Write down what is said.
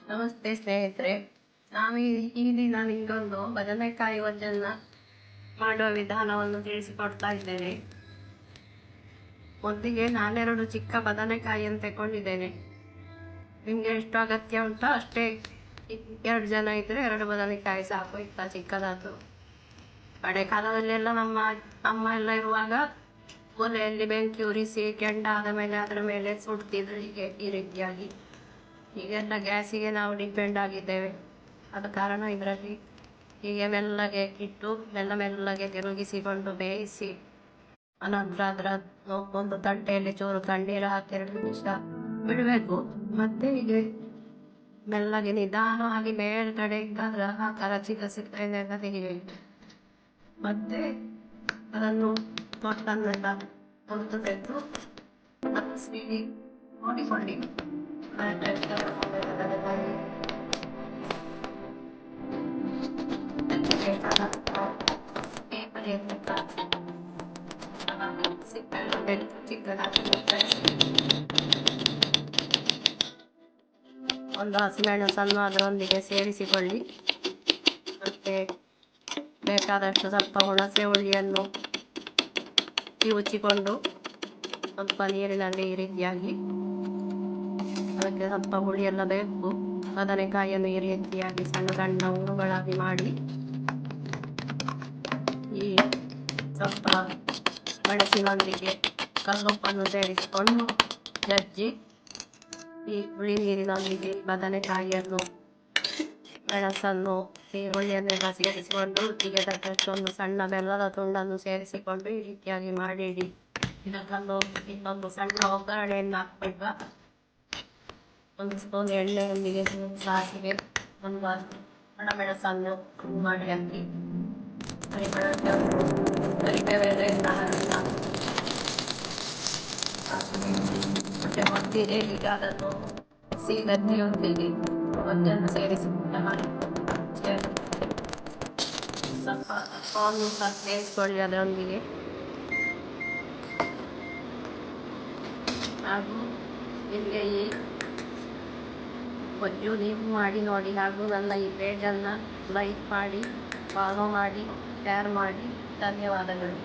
ನಮಸ್ತೆ ಸ್ನೇಹಿತರೆ. ಈ ದಿನ ನಿಮಗೊಂದು ಬದನೆಕಾಯಿ ಗೊಜ್ಜನ್ನು ಮಾಡುವ ವಿಧಾನವನ್ನು ತಿಳಿಸಿಕೊಡ್ತಾ ಇದ್ದೇನೆ. ಮೊದಲಿಗೆ ನಾನೆರಡು ಚಿಕ್ಕ ಬದನೆಕಾಯಿಯನ್ನು ತಗೊಂಡಿದ್ದೇನೆ. ನಿಮಗೆ ಎಷ್ಟು ಅಗತ್ಯ ಉಂಟೋ ಅಷ್ಟೇ. 2 ಜನ ಇದ್ದರೆ 2 ಬದನೆಕಾಯಿ ಸಾಕು. ಇತ್ತ ಚಿಕ್ಕದಾದ್ರು. ಹಳೆ ಕಾಲದಲ್ಲೆಲ್ಲ ನಮ್ಮ ಅಮ್ಮ ಎಲ್ಲ ಇರುವಾಗ ಒಲೆಯಲ್ಲಿ ಬೆಂಕಿ ಉರಿಸಿ ಕೆಂಡಾದ ಮೇಲೆ ಅದರ ಮೇಲೆ ಸುಡ್ತಿದ್ರು. ಈ ರೀತಿಯಾಗಿ. ಈಗೆಲ್ಲ ಗ್ಯಾಸಿಗೆ ನಾವು ಡಿಪೆಂಡ್ ಆಗಿದ್ದೇವೆ. ಆದ ಕಾರಣ ಇದರಲ್ಲಿ ಹೀಗೆ ಮೆಲ್ಲಗೆ ಇಟ್ಟು ಮೆಲ್ಲಗೆ ತಿರುಗಿಸಿಕೊಂಡು ಬೇಯಿಸಿ ಅನಂತರ ಅದರ ಒಂದು ತಟ್ಟೆಯಲ್ಲಿ ಚೂರು ತಣ್ಣೀರು ಹಾಕಿ 2 ನಿಮಿಷ ಬಿಡಬೇಕು. ಮತ್ತೆ ಹೀಗೆ ಮೆಲ್ಲಗೆ ನಿಧಾನವಾಗಿ ಮೇಲ್ಗಡೆಯಿಂದ ಅದರ ಆಕಾರ ಸಿಪ್ಪೆಯನ್ನೆಲ್ಲ ತೆಗಿಬೇಕು. ಮತ್ತೆ ಅದನ್ನು ಮೊಟ್ಟನ್ನೆಲ್ಲ ಹೊರತು ತೆಗೆದು ಮತ್ತೆ ನೋಡಿಕೊಳ್ಳಿ. ಒಂದು ಹಸಿಮೆಣಸನ್ನು ಅದರೊಂದಿಗೆ ಸೇರಿಸಿಕೊಳ್ಳಿ. ಮತ್ತೆ ಬೇಕಾದಷ್ಟು ಸ್ವಲ್ಪ ಹುಣಸೆ ಹುಳಿಯನ್ನು ಕಿವುಚಿಕೊಂಡು ಸ್ವಲ್ಪ ನೀರಿನಲ್ಲಿ ಈ ರೀತಿಯಾಗಿ ಅದಕ್ಕೆ ಸ್ವಲ್ಪ ಹುಳಿಯೆಲ್ಲ ಬೇಕು. ಬದನೆಕಾಯಿಯನ್ನು ಈ ರೀತಿಯಾಗಿ ಸಣ್ಣ ಉಂಡುಗಳಾಗಿ ಮಾಡಿ ಈ ಸ್ವಲ್ಪ ಮೆಣಸಿನೊಂದಿಗೆ ಕಲ್ಲುಪ್ಪನ್ನು ಸೇರಿಸಿಕೊಂಡು ಜಜ್ಜಿ ಈ ಹುಳಿ ನೀರಿನೊಂದಿಗೆ ಬದನೆಕಾಯಿಯನ್ನು ಮೆಣಸನ್ನು ಈರುಳ್ಳಿಯನ್ನೆಲ್ಲ ಸೇರಿಸಿಕೊಂಡು ರುಚಿಗೆ ತಕ್ಕಷ್ಟು ಒಂದು ಸಣ್ಣ ಬೆಲ್ಲದ ತುಂಡನ್ನು ಸೇರಿಸಿಕೊಂಡು ಈ ರೀತಿಯಾಗಿ ಮಾಡಿ ಇಡಿ. ಇದಕ್ಕೊಂದು ಇನ್ನೊಂದು ಸಣ್ಣ ಒಗ್ಗರಣೆಯನ್ನು ಹಾಕುವಾಗ 1 ಸ್ಪೂನ್ ಎಣ್ಣೆಯೊಂದಿಗೆ ಸಾಸಿವೆ, ಒಂದು ಒಣಮೆಣಸನ್ನು ಮಾಡಿ ಹಾಕಿ ಕರಿಬೇವೆಲ್ಲ ಮತ್ತೆ ಮೊದಲಿಗೆ ಈಗ ಅದನ್ನು ಸಿಹಿಗಟ್ಟಿಯೊಂದಿಗೆ ಗೊಜ್ಜನ್ನು ಸೇರಿಸಿಕೊಂಡ ಮಾಡಿ ಸ್ವಲ್ಪ ಸೇರಿಸಿಕೊಳ್ಳಿ ಅದರೊಂದಿಗೆ. ಹಾಗೂ ನಿಮಗೆ ಈ ಗೊಜ್ಜು ನೀವು ಮಾಡಿ ನೋಡಿ. ಹಾಗೂ ನನ್ನ ಈ ಪೇಜನ್ನು ಲೈಕ್ ಮಾಡಿ, ಫಾಲೋ ಮಾಡಿ, ಶೇರ್ ಮಾಡಿ. ಧನ್ಯವಾದಗಳು.